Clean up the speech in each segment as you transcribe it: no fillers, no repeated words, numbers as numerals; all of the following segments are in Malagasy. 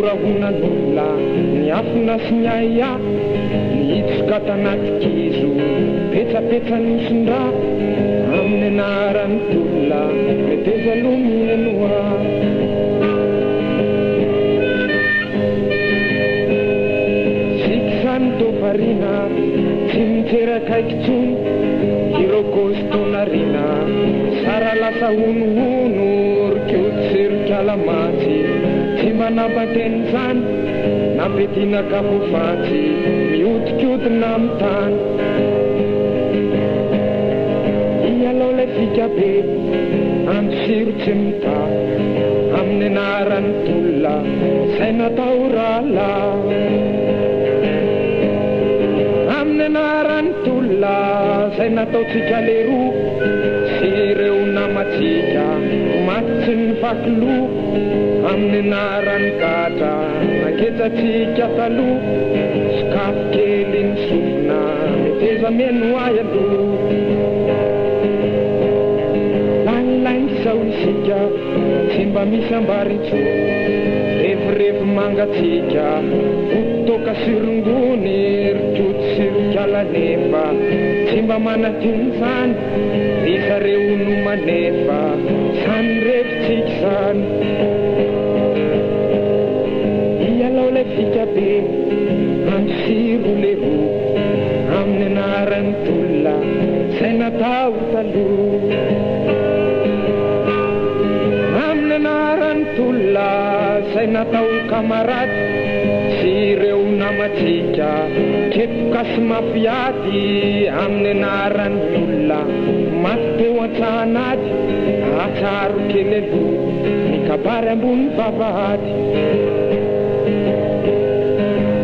horahonan'olona ny afina sy ny aia ny hitsoka tanaty kizo petsapetsa nosondra amin'ny anaran'ny tolona meteza lomienoa sikisany tofarina tsy mitserakaiky tsony ireo kostonarina sara lasa honohono rikiotsyrikaalamatsy tsy manambateny zany nampetina kafofatsy mihodikiotina amin'ny tany ialao lay fika be andosiro tsy mita amin'ny anaran'ny tolona zay natao rala amin'ny anaran'ny tolona zay nataotsika leroa sy ireo namatsika matsy ny vakilo amin'ny anaran'ny gatra naketratsika taloha sakafo kely ny sofina meteza meno ay aloha lanilaingy zao isika tsy mba misy ambarintsy revirevy mangatsika votoka sirongony rikoty sirikalanefa tsy mba manatiny zany isareo no manefa zany revitsika zany ialao lay fika be andosiro leho amin'ny anaran'ny tolona zay natao taloha amin'ny anaran'ny tolona zay natao kamarady sy ireo namatsika kepoka sy mafiady amin'ny anaran'ny olona maty teo an-tsanady atsaro kely aloha ny kabary ambony vavahady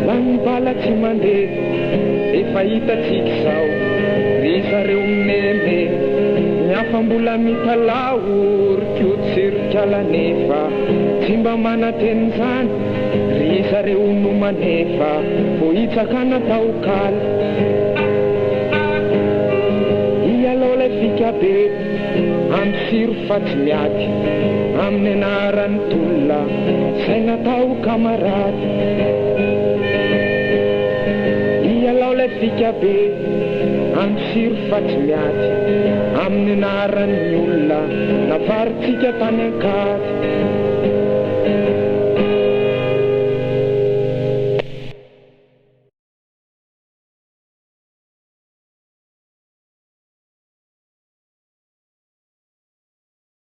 lanibala tsy mandeha efa hitatsika zao ry zareo meme ny afambola mitalao rikioty sy rikalanefa tsy mba manateny zany ry zareo no manefa vo hitsaka natao kaly ialao lay fika be andosiro fa tsy miaty amin'ny anaran'ny tolona zay natao kamarady ialao lay fika be andosiro fa tsy miaty amin'ny anaran'ny olona navaritsika tany ankady